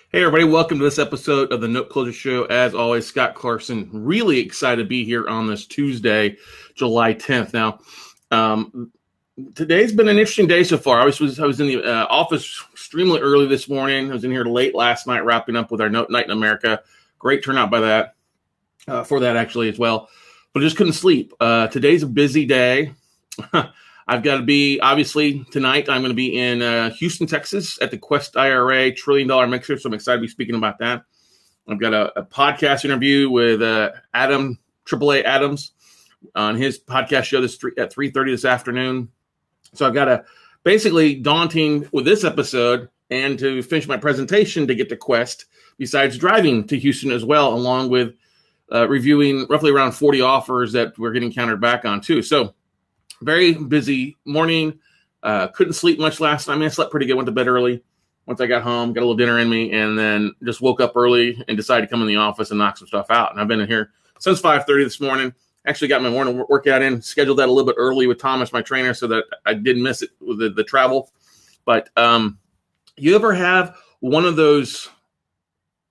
Hey, everybody, welcome to this episode of the Note Closure Show. As always, Scott Clarkson, really excited to be here on this Tuesday, July 10th. Now, today's been an interesting day so far. I was in the office extremely early this morning. I was in here late last night wrapping up with our Note Night in America. Great turnout for that actually as well. But I just couldn't sleep. Today's a busy day. I've got to be, obviously, tonight I'm going to be in Houston, Texas at the Quest IRA $1 trillion mixer, so I'm excited to be speaking about that. I've got a podcast interview with Adam, AAA Adams, on his podcast show at 3:30 this afternoon. So I've got a basically daunting with this episode and to finish my presentation to get to Quest, besides driving to Houston as well, along with reviewing roughly around 40 offers that we're getting countered back on too. So very busy morning. Couldn't sleep much last night. I mean, I slept pretty good. Went to bed early. Once I got home, got a little dinner in me, and then just woke up early and decided to come in the office and knock some stuff out. And I've been in here since 5:30 this morning. Actually got my morning workout in. Scheduled that a little bit early with Thomas, my trainer, so that I didn't miss it with the travel. But you ever have one of those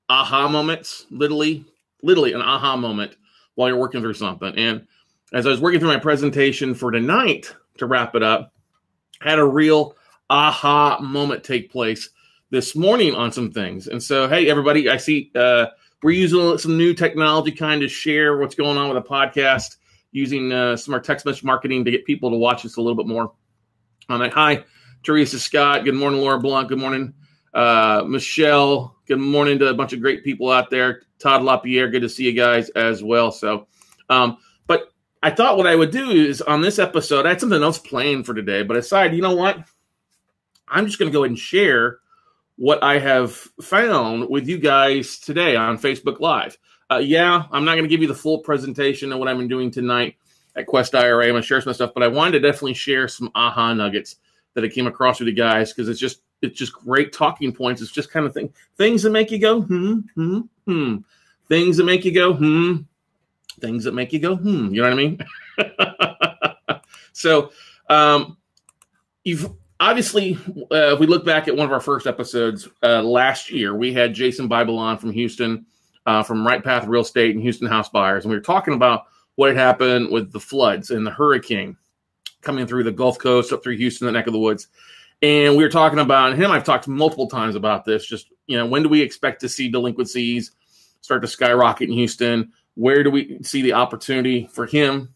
aha moments? Literally an aha moment while you're working through something. And as I was working through my presentation for tonight to wrap it up, I had a real aha moment take place this morning on some things. And so, hey, everybody, I see we're using some new technology kind of share what's going on with the podcast, using some of our text message marketing to get people to watch us a little bit more. Hi, Teresa Scott. Good morning, Laura Blunt. Good morning, Michelle. Good morning to a bunch of great people out there. Todd LaPierre, good to see you guys as well. So, but I thought what I would do is on this episode, I had something else planned for today, but I decided, you know what? I'm just going to go ahead and share what I have found with you guys today on Facebook Live. I'm not going to give you the full presentation of what I've been doing tonight at Quest IRA. I'm going to share some stuff, but I wanted to definitely share some aha nuggets that I came across with you guys because it's just great talking points. It's just kind of things that make you go, things that make you go, things that make you go, You know what I mean? So you've obviously, if we look back at one of our first episodes last year, we had Jason Bible on from Houston, from Right Path Real Estate and Houston House Buyers. And we were talking about what had happened with the floods and the hurricane coming through the Gulf Coast, up through Houston, the neck of the woods. And we were talking about, and him, I've talked multiple times about this, just, when do we expect to see delinquencies start to skyrocket in Houston? Where do we see the opportunity for him?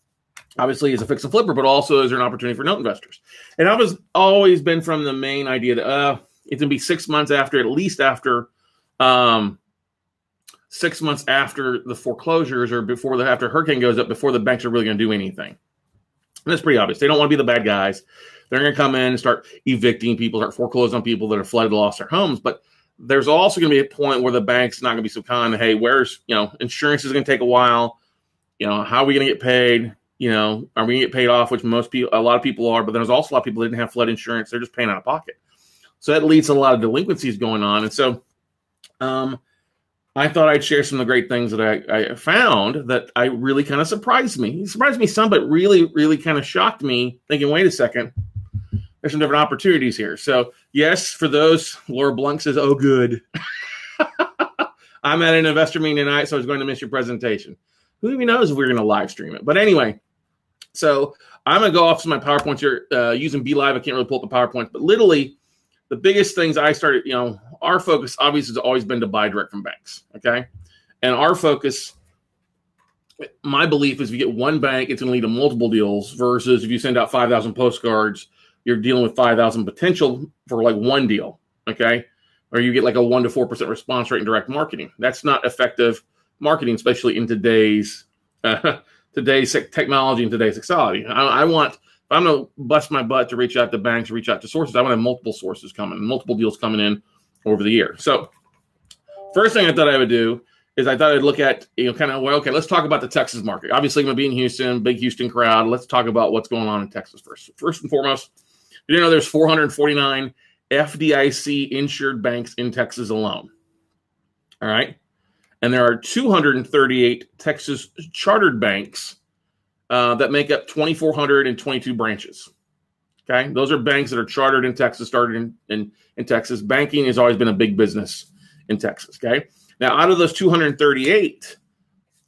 Obviously, as a fix and flipper, but also is there an opportunity for note investors? And I was always been from the main idea that it's going to be 6 months after, at least after 6 months after the foreclosures or after hurricane goes up, before the banks are really going to do anything. And that's pretty obvious. They don't want to be the bad guys. They're going to come in and start evicting people, start foreclosing on people that are flooded, lost their homes. But there's also going to be a point where the bank's not going to be so kind. Hey, where's, insurance is going to take a while. How are we going to get paid? Are we going to get paid off, which a lot of people are, but there's also a lot of people that didn't have flood insurance. They're just paying out of pocket. So that leads to a lot of delinquencies going on. And so I thought I'd share some of the great things that I found that I really kind of surprised me. It surprised me some, but really, really kind of shocked me, thinking, wait a second, there's some different opportunities here. So yes, for those, Laura Blunt says, oh, good. I'm at an investor meeting tonight, so I was going to miss your presentation. Who even knows if we're going to live stream it? But anyway, so I'm going to go off some of my PowerPoints here using BeLive. I can't really pull up the PowerPoints, but literally the biggest things I started, our focus obviously has always been to buy direct from banks. Okay. And our focus, my belief is if you get one bank, it's going to lead to multiple deals versus if you send out 5,000 postcards, you're dealing with 5,000 potential for like one deal. Okay. Or you get like a 1 to 4% response rate in direct marketing. That's not effective marketing, especially in today's technology and today's society. If I'm going to bust my butt to reach out to banks, reach out to sources, I want to have multiple sources coming, multiple deals coming in over the year. So first thing I thought I would do is I thought I'd look at, let's talk about the Texas market. Obviously, I'm going to be in Houston, big Houston crowd. Let's talk about what's going on in Texas first. First and foremost, there's 449 FDIC insured banks in Texas alone. All right. And there are 238 Texas chartered banks that make up 2,422 branches. Okay. Those are banks that are chartered in Texas, started in Texas. Banking has always been a big business in Texas. Okay. Now, out of those 238,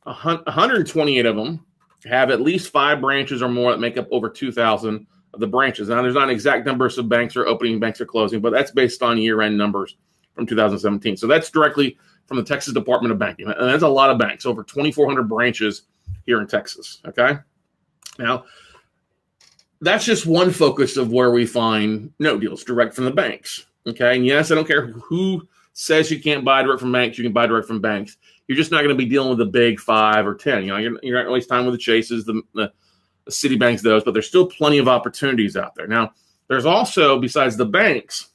128 of them have at least 5 branches or more that make up over 2,000 of the branches. Now, there's not an exact numbers of banks are opening, banks are closing, but that's based on year-end numbers from 2017. So that's directly from the Texas Department of Banking. And that's a lot of banks, over 2,400 branches here in Texas. Okay. Now, that's just one focus of where we find note deals direct from the banks. Okay. And yes, I don't care who says you can't buy direct from banks. You can buy direct from banks. You're just not going to be dealing with the big 5 or 10. You're not going to waste time with the Chases, the Citibanks, those, but there's still plenty of opportunities out there. Now, there's also, besides the banks,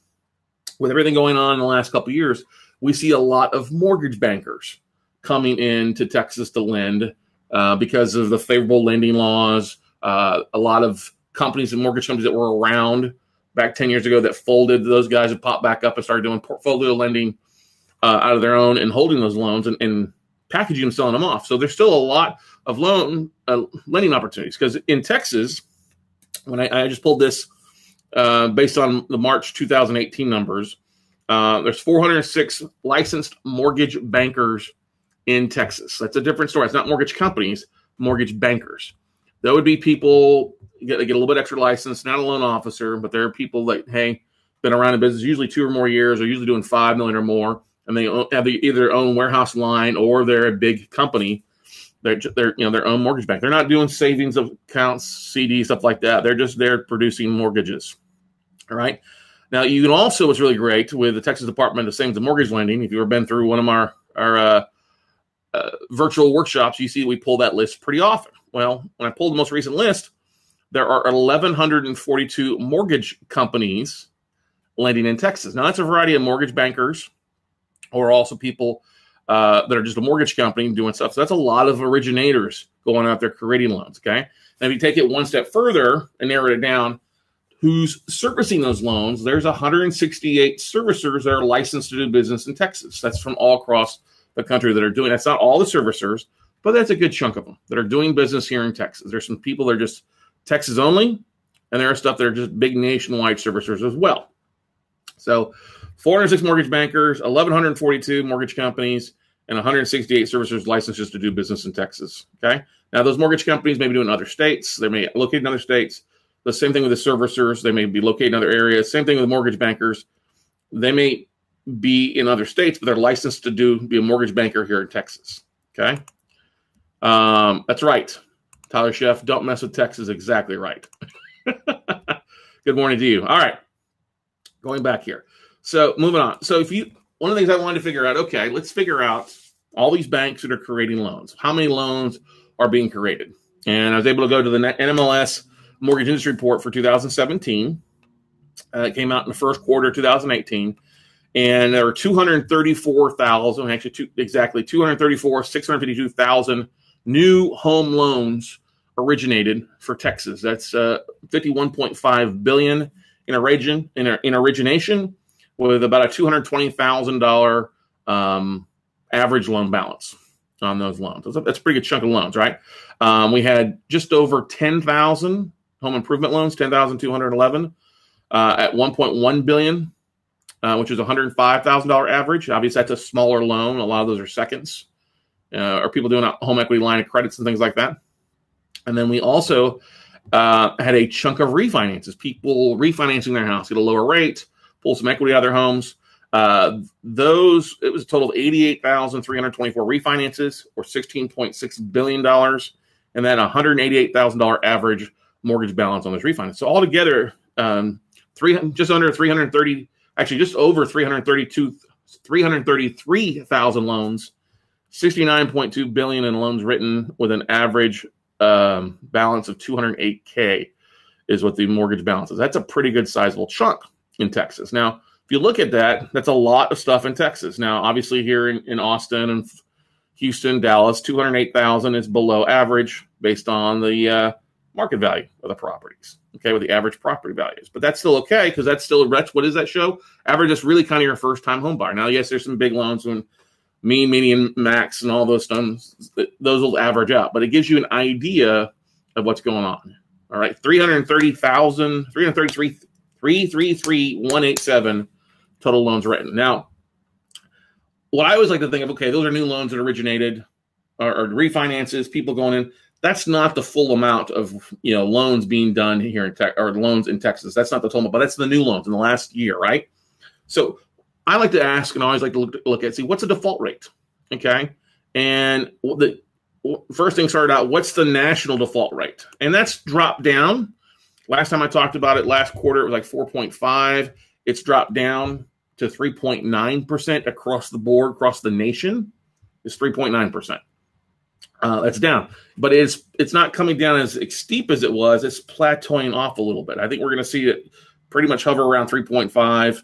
with everything going on in the last couple of years, we see a lot of mortgage bankers coming into Texas to lend because of the favorable lending laws. A lot of companies and mortgage companies that were around back 10 years ago that folded, those guys have popped back up and started doing portfolio lending out of their own and holding those loans and packaging them, selling them off. So there's still a lot of lending opportunities, because in Texas, when I just pulled this based on the March 2018 numbers, there's 406 licensed mortgage bankers in Texas. That's a different story. It's not mortgage companies, mortgage bankers. That would be people, they get a little bit extra license, not a loan officer, but they're people that, hey, been around in business usually 2 or more years, or usually doing $5 million or more, and they have either their own warehouse line or they're a big company. They're their own mortgage bank. They're not doing savings of accounts, CDs, stuff like that. They're just there producing mortgages. All right. Now, you can also, what's really great with the Texas Department of Savings and Mortgage Lending, if you've ever been through one of our virtual workshops, you see we pull that list pretty often. Well, when I pulled the most recent list, there are 1,142 mortgage companies lending in Texas. Now, that's a variety of mortgage bankers or also people that are just a mortgage company doing stuff. So that's a lot of originators going out there creating loans, okay? Now, if you take it one step further and narrow it down, who's servicing those loans, there's 168 servicers that are licensed to do business in Texas. That's from all across the country that are doing. That's not all the servicers, but that's a good chunk of them that are doing business here in Texas. There's some people that are just Texas only, and there are stuff that are just big nationwide servicers as well. So 406 mortgage bankers, 1,142 mortgage companies, and 168 servicers licensed just to do business in Texas. Okay. Now, those mortgage companies may be doing other states. They may locate in other states. The same thing with the servicers. They may be located in other areas. Same thing with the mortgage bankers. They may be in other states, but they're licensed to be a mortgage banker here in Texas. Okay. That's right. Tyler Chef, don't mess with Texas. Exactly right. Good morning to you. All right. Going back here. So moving on. So one of the things I wanted to figure out, okay, let's figure out all these banks that are creating loans. How many loans are being created? And I was able to go to the NMLS Mortgage Industry Report for 2017. It came out in the first quarter of 2018. And there were 234,000, actually exactly 652,000 new home loans originated for Texas. That's $51.5 billion in origination, with about a $220,000 average loan balance on those loans. That's a pretty good chunk of loans, right? We had just over 10,000 home improvement loans, 10,211 at $1.1 billion, which is a $105,000 average. Obviously, that's a smaller loan. A lot of those are seconds, or people doing a home equity line of credits and things like that. And then we also had a chunk of refinances, people refinancing their house, get a lower rate, pull some equity out of their homes. It was a total of 88,324 refinances, or $16.6 billion, and then $188,000 average mortgage balance on this refinance. So altogether, just over 333,000 loans, $69.2 billion in loans written, with an average balance of $208K is what the mortgage balance is. That's a pretty good sizable chunk in Texas. Now, if you look at that, that's a lot of stuff in Texas. Now, obviously here in Austin and Houston, Dallas, 208,000 is below average based on the market value of the properties, okay, with the average property values. But that's still okay, because that's still what does that show? Average is really kind of your first-time home buyer. Now, yes, there's some big loans when mean, median, max, and all those things. Those will average out, but it gives you an idea of what's going on. All right, 333,187 total loans written. Now, what I always like to think of, okay, those are new loans that originated or refinances, people going in. That's not the full amount of loans being done here in or loans in Texas. That's not the total, but that's the new loans in the last year, right? So I like to ask, and I always like to look at, see, what's the default rate? Okay, and the first thing started out, what's the national default rate? And that's dropped down. Last time I talked about it, last quarter, it was like 4.5. It's dropped down to 3.9% across the board, across the nation. It's 3.9%. That's down, but it's not coming down as steep as it was. It's plateauing off a little bit. I think we're going to see it pretty much hover around 3.5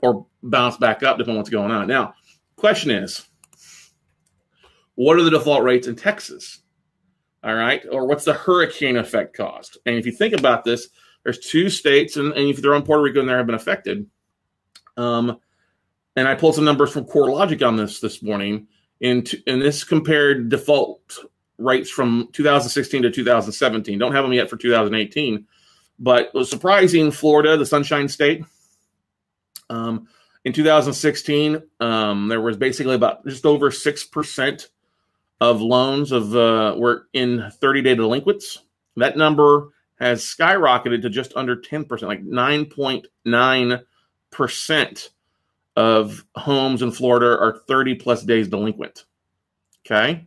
or bounce back up depending on what's going on. Now, question is, what are the default rates in Texas? All right, or what's the hurricane effect caused? And if you think about this, there's two states, and if they're on Puerto Rico and there have been affected. And I pulled some numbers from CoreLogic on this morning. And this compared default rates from 2016 to 2017. Don't have them yet for 2018. But it was surprising, Florida, the Sunshine State. In 2016, there was basically about just over 6% of loans were in 30-day delinquents. That number has skyrocketed to just under 10%, like 9.9% of homes in Florida are 30-plus days delinquent. Okay?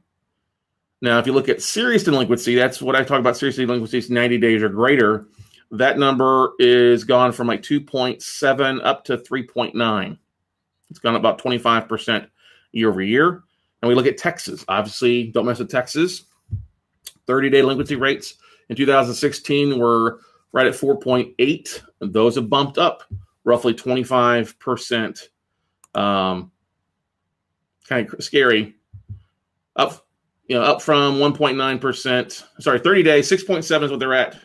Now, if you look at serious delinquency, that's what I talk about, serious delinquencies, 90 days or greater. That number is gone from like 2.7 up to 3.9. It's gone up about 25% year over year. And we look at Texas. Obviously, don't mess with Texas. 30-day delinquency rates in 2016 were right at 4.8. Those have bumped up roughly 25%. Kind of scary. Up from 1.9%. Sorry, 30 days, 6.7 is what they're at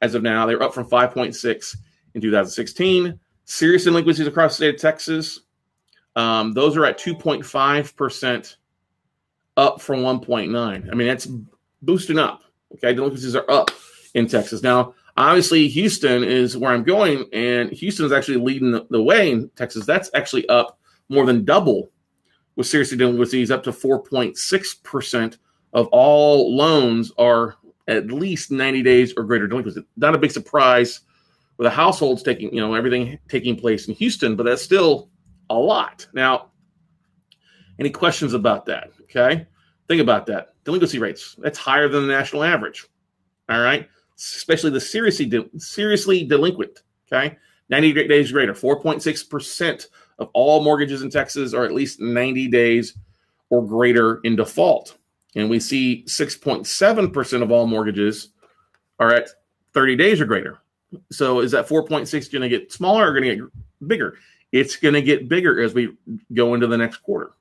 as of now. They're up from 5.6 in 2016. Serious delinquencies across the state of Texas, those are at 2.5%, up from 1.9. I mean, that's boosting up. Okay, delinquencies are up in Texas. Now, obviously, Houston is where I'm going, and Houston is actually leading the way in Texas. That's actually up more than double, with serious delinquencies up to 4.6% of all loans are at least 90 days or greater delinquency. Not a big surprise with the households taking, everything taking place in Houston, but that's still a lot. Now, any questions about that? Okay, think about that. Delinquency rates, that's higher than the national average. All right, especially the seriously delinquent. Okay, 90 days greater, 4.6% of all mortgages in Texas are at least 90 days or greater in default. And we see 6.7% of all mortgages are at 30 days or greater. So is that 4.6 going to get smaller or going to get bigger? It's going to get bigger as we go into the next quarter.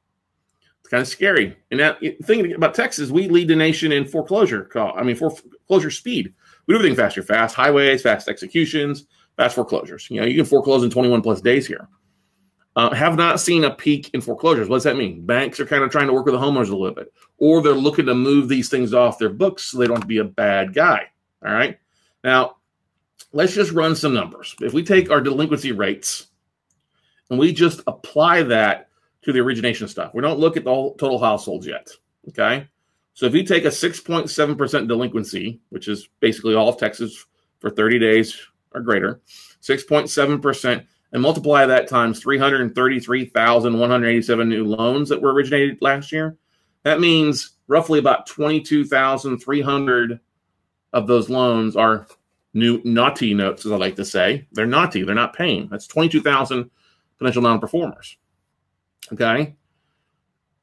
It's kind of scary. And that thing about Texas, we lead the nation in foreclosure speed. We do everything faster, fast highways, fast executions, fast foreclosures. You can foreclose in 21 plus days here. Have not seen a peak in foreclosures. What does that mean? Banks are kind of trying to work with the homeowners a little bit, or they're looking to move these things off their books so they don't have to be a bad guy. All right. Now, let's just run some numbers. If we take our delinquency rates and we just apply that to the origination stuff, we don't look at the whole total households yet. Okay. So if you take a 6.7% delinquency, which is basically all of Texas for 30 days or greater, 6.7%, and multiply that times 333,187 new loans that were originated last year, that means roughly about 22,300 of those loans are new naughty notes, as I like to say. They're naughty. They're not paying. That's 22,000 potential non-performers. Okay?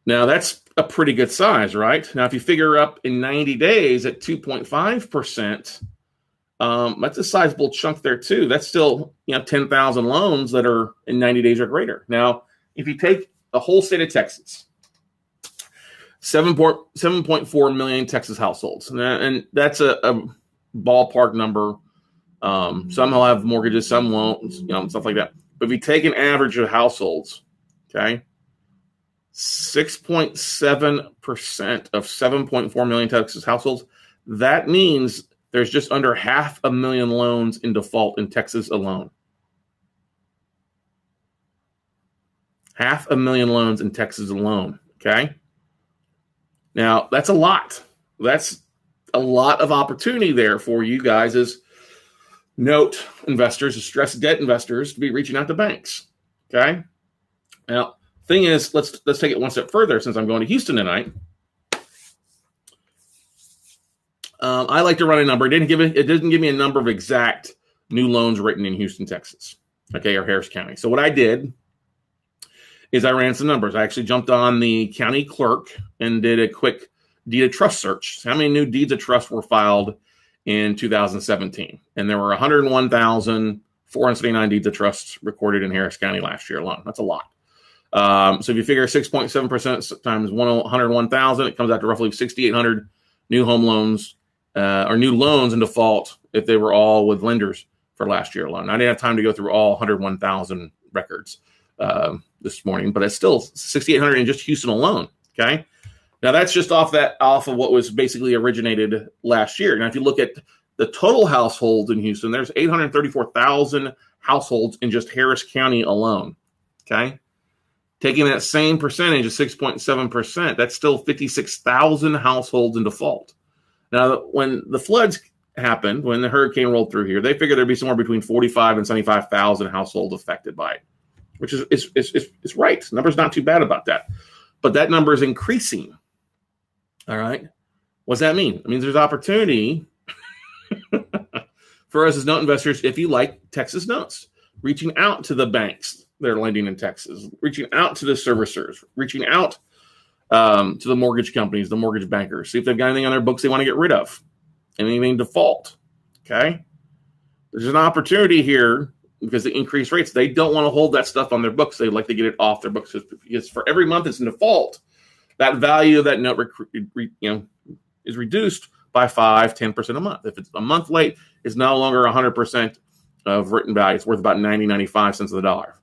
Now, that's a pretty good size, right? Now, if you figure up in 90 days at 2.5%, that's a sizable chunk there too. That's still 10,000 loans that are in 90 days or greater. Now, if you take the whole state of Texas, 7.4 million Texas households, and that's a ballpark number. Some will have mortgages, some won't, stuff like that. But if you take an average of households, okay, 6.7% of 7.4 million Texas households, that means there's just under 500,000 loans in default in Texas alone. 500,000 loans in Texas alone. Okay. Now, that's a lot. That's a lot of opportunity there for you guys as note investors, as stressed debt investors, to be reaching out to banks. Okay. Now, thing is, let's take it one step further since I'm going to Houston tonight. I like to run a number. It doesn't give me a number of exact new loans written in Houston, Texas, okay, or Harris County. So what I did is I ran some numbers. I actually jumped on the county clerk and did a quick deed of trust search. How many new deeds of trust were filed in 2017? And there were 101,479 deeds of trust recorded in Harris County last year alone. That's a lot. So if you figure 6.7% times 101,000, it comes out to roughly 6,800 new home loans or new loans in default if they were all with lenders for last year alone. I didn't have time to go through all 101,000 records this morning, but it's still 6,800 in just Houston alone. Okay. Now that's just off of what was basically originated last year. Now, if you look at the total households in Houston, there's 834,000 households in just Harris County alone. Okay. Taking that same percentage of 6.7%, that's still 56,000 households in default. Now, when the floods happened, when the hurricane rolled through here, they figured there'd be somewhere between 45 and 75,000 households affected by it, which is right. The number's not too bad about that. But that number is increasing. All right. What does that mean? It means there's opportunity for us as note investors, if you like Texas notes, reaching out to the banks that are lending in Texas, reaching out to the servicers, reaching out to the mortgage companies, the mortgage bankers, see if they've got anything on their books they want to get rid of, anything in default. Okay. There's an opportunity here because the increased rates, they don't want to hold that stuff on their books. They'd like to get it off their books because for every month it's in default, that value of that note is reduced by 5-10% a month. If it's a month late, it's no longer 100% of written value. It's worth about 90-95 cents of the dollar.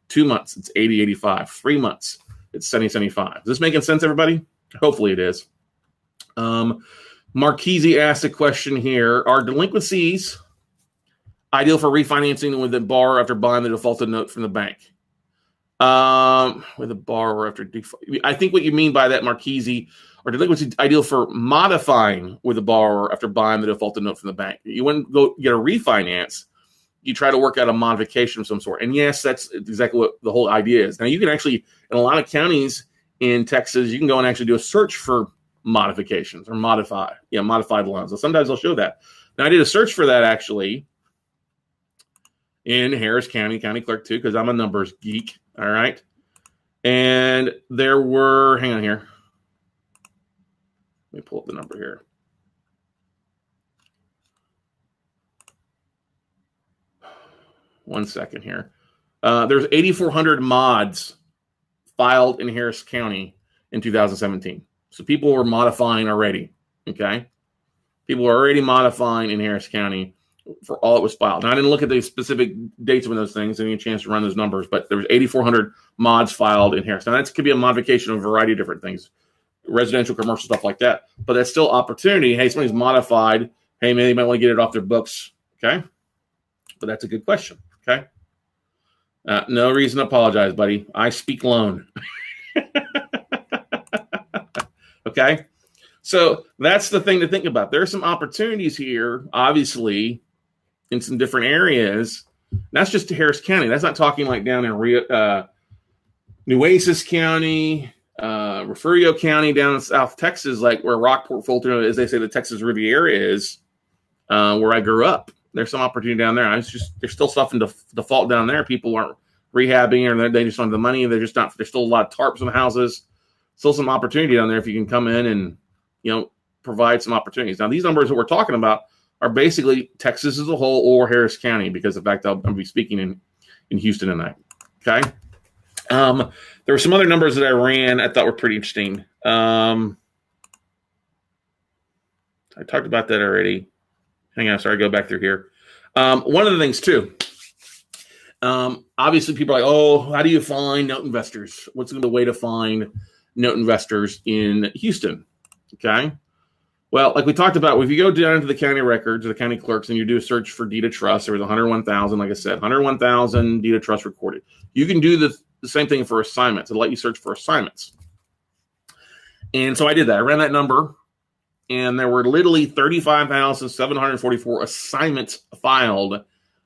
2 months, it's 80-85. 3 months, it's 70-75. Is this making sense, everybody? Hopefully it is. Marquise asked a question here. Are delinquencies ideal for refinancing with the borrower after buying the defaulted note from the bank? With a borrower after default. I think what you mean by that, Marquise, are delinquencies ideal for modifying with the borrower after buying the defaulted note from the bank? You wouldn't go get a refinance. You try to work out a modification of some sort. And yes, that's exactly what the whole idea is. Now, you can actually, in a lot of counties in Texas, you can go and actually do a search for modifications or modified loans. So sometimes they'll show that. Now, I did a search for that actually in Harris County, county clerk too, because I'm a numbers geek. All right. And there were, hang on here. Let me pull up the number here. One second here. There's 8,400 mods filed in Harris County in 2017. So people were modifying already. Okay. People were already modifying in Harris County for all it was filed. Now, I didn't look at the specific dates of those things. I didn't get a chance to run those numbers, but there was 8,400 mods filed in Harris. Now, that could be a modification of a variety of different things, residential, commercial, stuff like that. But that's still opportunity. Hey, somebody's modified. Hey, maybe they might want to get it off their books. Okay. But that's a good question. Okay. No reason to apologize, buddy. I speak loan. Okay. So that's the thing to think about. There are some opportunities here, obviously, in some different areas. That's just Harris County. That's not talking like down in Nueces County, Refugio County, down in South Texas, like where Rockport, Fulton, as they say, the Texas Riviera is, where I grew up. There's some opportunity down there. There's still stuff in default down there. People aren't rehabbing, or they just don't have the money. They're just not. There's still a lot of tarps on the houses. Still some opportunity down there if you can come in and provide some opportunities. Now, these numbers that we're talking about are basically Texas as a whole or Harris County, because in fact I'll be speaking in Houston tonight. Okay. There were some other numbers that I ran I thought were pretty interesting. I talked about that already. Hang on, sorry, go back through here. One of the things too, obviously people are like, oh, how do you find note investors? What's the way to find note investors in Houston? Okay. Well, like we talked about, if you go down to the county records or the county clerks and you do a search for deed of trust, there was 101,000, like I said, 101,000 deed of trust recorded. You can do the same thing for assignments. It'll let you search for assignments. And so I did that. I ran that number, and there were literally 35,744 assignments filed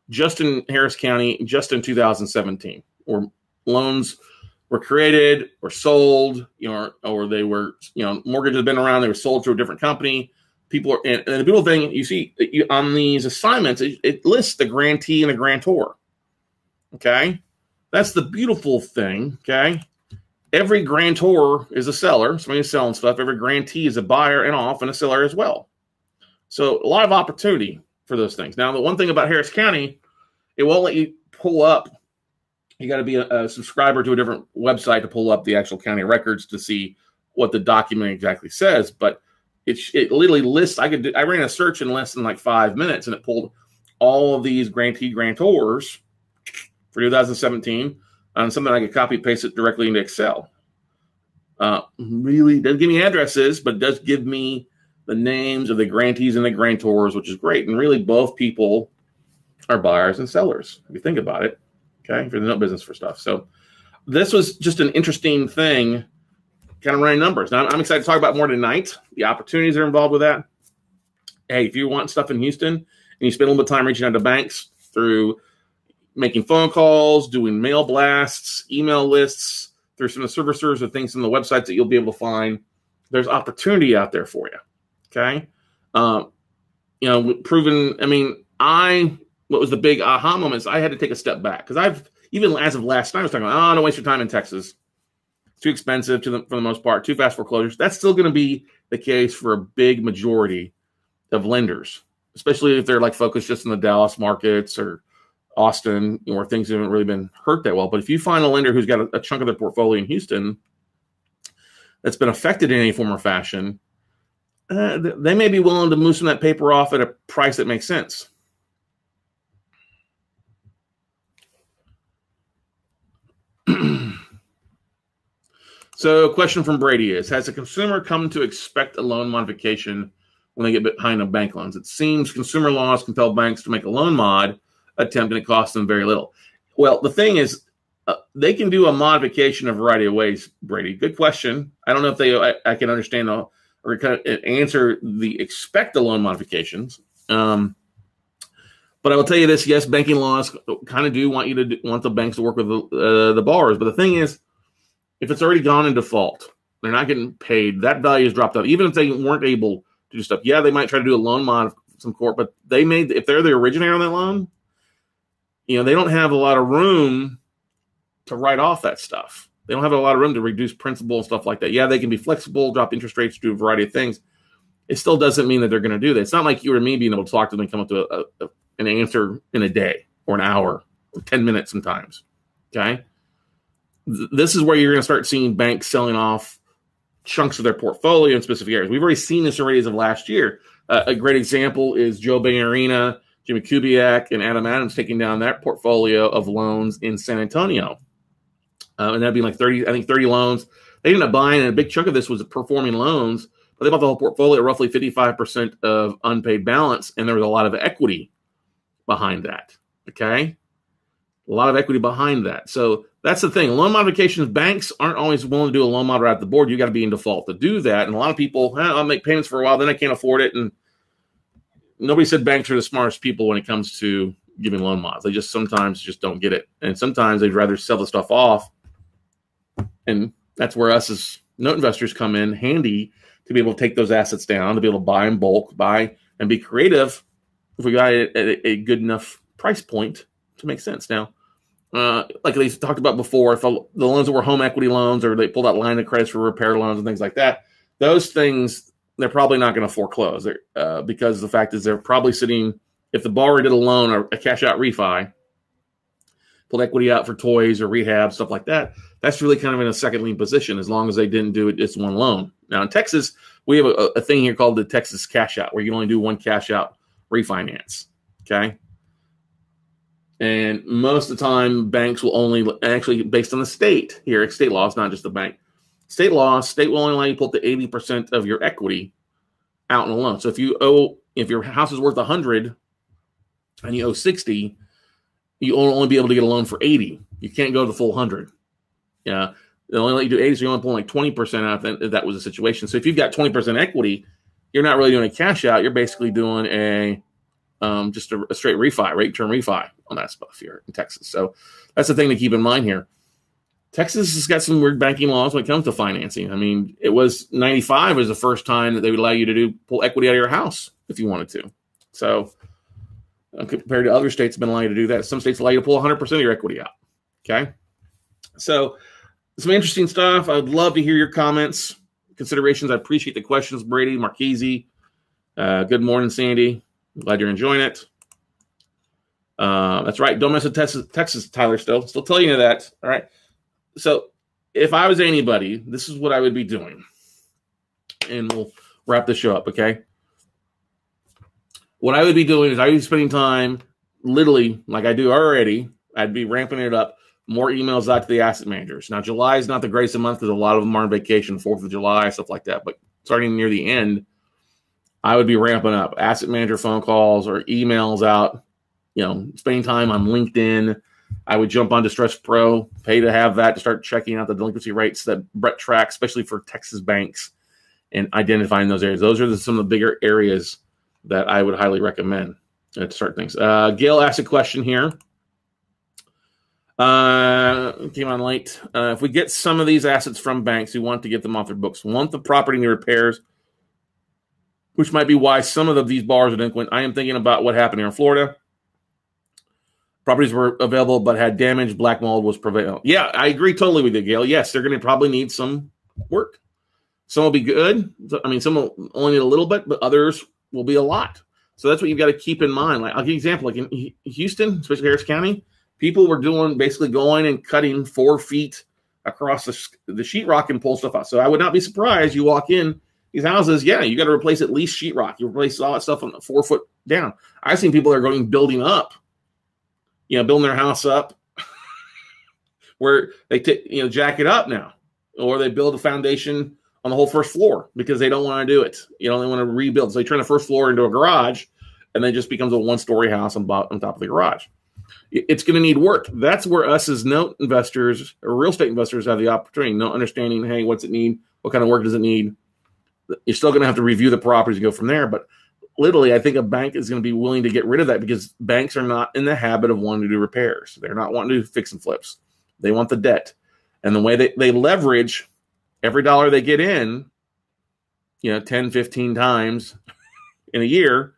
just in Harris County, just in 2017, or loans were created or sold, or they were, mortgages have been around, they were sold to a different company. People are, and the beautiful thing you see on these assignments, it lists the grantee and the grantor. Okay, that's the beautiful thing. Okay, every grantor is a seller, somebody who's selling stuff. Every grantee is a buyer and often a seller as well. So a lot of opportunity for those things. Now, the one thing about Harris County, it won't let you pull up. You got to be a subscriber to a different website to pull up the actual county records to see what the document exactly says. But it literally lists. I ran a search in less than like 5 minutes, and it pulled all of these grantee grantors for 2017 on something I could copy and paste it directly into Excel. Really doesn't give me addresses, but it does give me the names of the grantees and the grantors, which is great. And really, both people are buyers and sellers, if you think about it. Okay, if there's no business for stuff. So this was just an interesting thing, kind of running numbers. Now, I'm excited to talk about more tonight, the opportunities that are involved with that. Hey, if you want stuff in Houston and you spend a little bit of time reaching out to banks through making phone calls, doing mail blasts, email lists, through some of the servicers or things on the websites that you'll be able to find, there's opportunity out there for you. Okay. What was the big aha moment is I had to take a step back, because even as of last night, I was talking about, don't waste your time in Texas. It's too expensive for the most part, too fast foreclosures. That's still going to be the case for a big majority of lenders, especially if they're like focused just in the Dallas markets or Austin, where things haven't really been hurt that well. But if you find a lender who's got a chunk of their portfolio in Houston that's been affected in any form or fashion, they may be willing to move some of that paper off at a price that makes sense. So a question from Brady is, has a consumer come to expect a loan modification when they get behind on bank loans? It seems consumer laws compel banks to make a loan mod attempt, and it costs them very little. Well, the thing is, they can do a modification a variety of ways, Brady. Good question. I don't know if I can understand or kind of answer the expect the loan modifications. But I will tell you this: yes, banking laws kind of do want want the banks to work with the borrowers. But the thing is, if it's already gone in default, they're not getting paid. That value is dropped out. Even if they weren't able to do stuff, yeah, they might try to do a loan mod of some court. But if they're the originator on that loan, they don't have a lot of room to write off that stuff. They don't have a lot of room to reduce principal and stuff like that. Yeah, they can be flexible, drop interest rates, do a variety of things. It still doesn't mean that they're going to do that. It's not like you or me being able to talk to them and come up to an answer in a day or an hour or 10 minutes sometimes. Okay? This is where you're going to start seeing banks selling off chunks of their portfolio in specific areas. We've already seen this already as of last year. A great example is Joe Bangarina, Jimmy Kubiak, and Adam Adams taking down that portfolio of loans in San Antonio. And that'd be like 30 loans. They ended up buying, and a big chunk of this was performing loans, but they bought the whole portfolio, roughly 55% of unpaid balance, and there was a lot of equity behind that. Okay? A lot of equity behind that. So that's the thing. Loan modifications, banks aren't always willing to do a loan mod right at the board. You got to be in default to do that. And a lot of people, I'll make payments for a while, then I can't afford it. And nobody said banks are the smartest people when it comes to giving loan mods. They just sometimes just don't get it. And sometimes they'd rather sell the stuff off. And that's where us as note investors come in handy to be able to take those assets down, to be able to buy in bulk, buy and be creative if we got it at a good enough price point to make sense. Now, like they talked about before, if the loans that were home equity loans or they pulled out line of credits for repair loans and things like that, those things, they're probably not going to foreclose because the fact is they're probably sitting, if the borrower did a loan or a cash out refi, pulled equity out for toys or rehab, stuff like that, that's really kind of in a second lien position as long as they didn't do it just one loan. Now in Texas, we have a thing here called the Texas cash out, where you can only do one cash out refinance. Okay. And most of the time, banks will only, actually based on the state here, state law, it's not just the bank. State will only allow you to pull up to 80% of your equity out in a loan. So if your house is worth 100 and you owe 60, you will only be able to get a loan for 80. You can't go to the full 100. Yeah, they only let you do 80, so you only pull like 20% out if that was the situation. So if you've got 20% equity, you're not really doing a cash out. You're basically doing just a straight refi, rate term refi on that stuff here in Texas. So that's the thing to keep in mind here. Texas has got some weird banking laws when it comes to financing. I mean, it was 95 was the first time that they would allow you to pull equity out of your house if you wanted to. So compared to other states, have been allowed you to do that. Some states allow you to pull 100% of your equity out. Okay. So some interesting stuff. I'd love to hear your comments, considerations. I appreciate the questions, Brady, Marchese. Good morning, Sandy. Glad you're enjoying it. That's right. Don't mess with Texas, Tyler. Still telling you that. All right. So if I was anybody, this is what I would be doing. And we'll wrap the show up, okay? What I would be doing is I would be spending time, literally, like I do already. I'd be ramping it up. More emails out to the asset managers. Now, July is not the greatest month because a lot of them are on vacation, 4th of July, stuff like that. But starting near the end, I would be ramping up asset manager phone calls or emails out, spending time on LinkedIn. I would jump on Distress Pro, pay to have that to start checking out the delinquency rates that Brett tracks, especially for Texas banks, and identifying those areas. Those are some of the bigger areas that I would highly recommend to start things. Gail asked a question here. Came on late. If we get some of these assets from banks, we want to get them off their books. Want the property in repairs, which might be why some of these borrowers are delinquent. I am thinking about what happened here in Florida. Properties were available but had damage. Black mold was prevalent. Yeah, I agree totally with you, Gail. Yes, they're going to probably need some work. Some will be good. I mean, some will only need a little bit, but others will be a lot. So that's what you've got to keep in mind. Like, I'll give you an example. Like in Houston, especially Harris County, people were basically going and cutting 4 feet across the sheetrock and pull stuff out. So I would not be surprised you walk in these houses. Yeah, you got to replace at least sheetrock. You replace all that stuff on the 4 foot down. I've seen people that are building up. Building their house up where they jack it up now, or they build a foundation on the whole first floor because they don't want to do it. They want to rebuild. So they turn the first floor into a garage, and then it just becomes a 1-story house on top of the garage. It's going to need work. That's where us as note investors or real estate investors have the opportunity, not understanding, hey, what's it need? What kind of work does it need? You're still going to have to review the properties and go from there, but literally, I think a bank is going to be willing to get rid of that because banks are not in the habit of wanting to do repairs. They're not wanting to do fix and flips. They want the debt. And the way they leverage every dollar they get in, 10, 15 times in a year,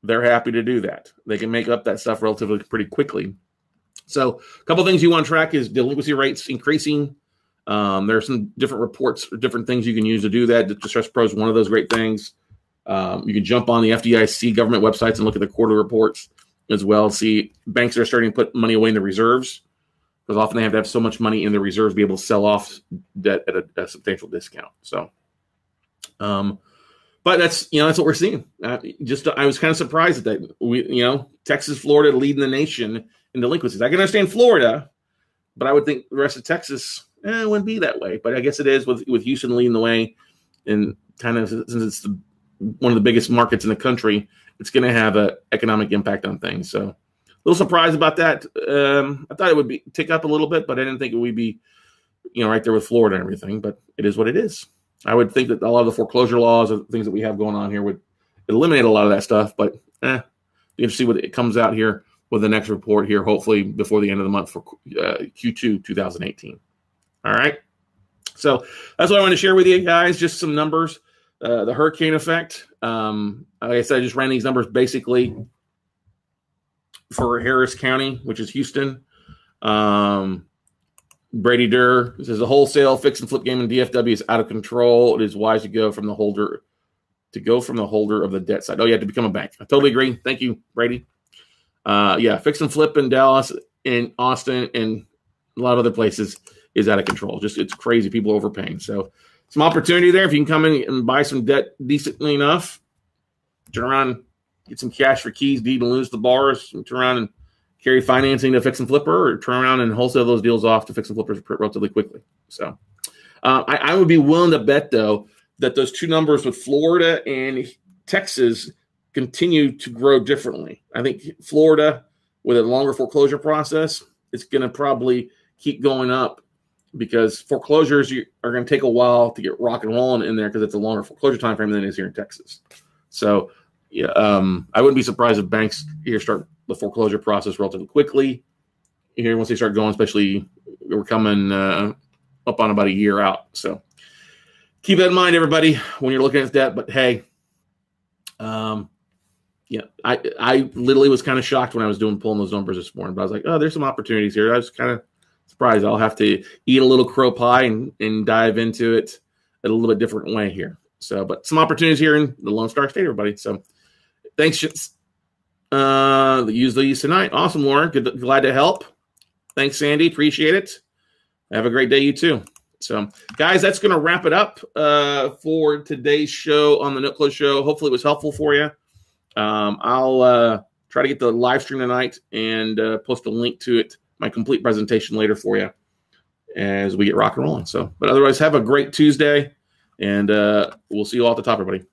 they're happy to do that. They can make up that stuff relatively pretty quickly. So a couple of things you want to track is delinquency rates increasing. There are some different reports or different things you can use to do that. Distress Pro is one of those great things. You can jump on the FDIC government websites and look at the quarterly reports as well. See, banks are starting to put money away in the reserves because often they have to have so much money in the reserves to be able to sell off debt at a substantial discount. So, but that's what we're seeing. I was kind of surprised at that. Texas, Florida leading the nation in delinquencies. I can understand Florida, but I would think the rest of Texas it wouldn't be that way. But I guess it is with Houston leading the way, and kind of since it's one of the biggest markets in the country, it's going to have an economic impact on things. So a little surprised about that. I thought it would tick up a little bit, but I didn't think it would be, right there with Florida and everything, but it is what it is. I would think that a lot of the foreclosure laws or things that we have going on here would eliminate a lot of that stuff, but you can see what it comes out here with the next report here, hopefully before the end of the month for Q2 2018. All right. So that's what I want to share with you guys. Just some numbers. The hurricane effect. Like I said, I just ran these numbers basically for Harris County, which is Houston. Brady Durr says the wholesale fix and flip game in DFW is out of control. It is wise to go from the holder of the debt side. Oh, you have to become a bank. I totally agree. Thank you, Brady. Fix and flip in Dallas, in Austin, and a lot of other places is out of control. It's crazy. People overpaying. So some opportunity there. If you can come in and buy some debt decently enough, turn around, get some cash for keys, deed and lose the bars, and turn around and carry financing to fix and flipper, or turn around and wholesale those deals off to fix and flippers relatively quickly. So I would be willing to bet, though, that those two numbers with Florida and Texas continue to grow differently. I think Florida, with a longer foreclosure process, it's going to probably keep going up because foreclosures are going to take a while to get rock and rolling in there because it's a longer foreclosure time frame than it is here in Texas. So yeah, I wouldn't be surprised if banks here start the foreclosure process relatively quickly here once they start going, especially we're coming up on about a year out. So keep that in mind, everybody, when you're looking at that. But hey, yeah, I literally was kind of shocked when I was pulling those numbers this morning, but I was like, oh, there's some opportunities here. I was kind of surprised. I'll have to eat a little crow pie and dive into it a little bit different way here. So, but some opportunities here in the Lone Star State, everybody. So thanks. Use these tonight. Awesome, Lauren. Glad to help. Thanks, Sandy. Appreciate it. Have a great day, you too. So, guys, that's going to wrap it up for today's show on the Note Close Show. Hopefully it was helpful for you. I'll try to get the live stream tonight and post a link to it, my complete presentation later for you as we get rock and rolling. So, but otherwise, have a great Tuesday, and we'll see you all at the top, everybody.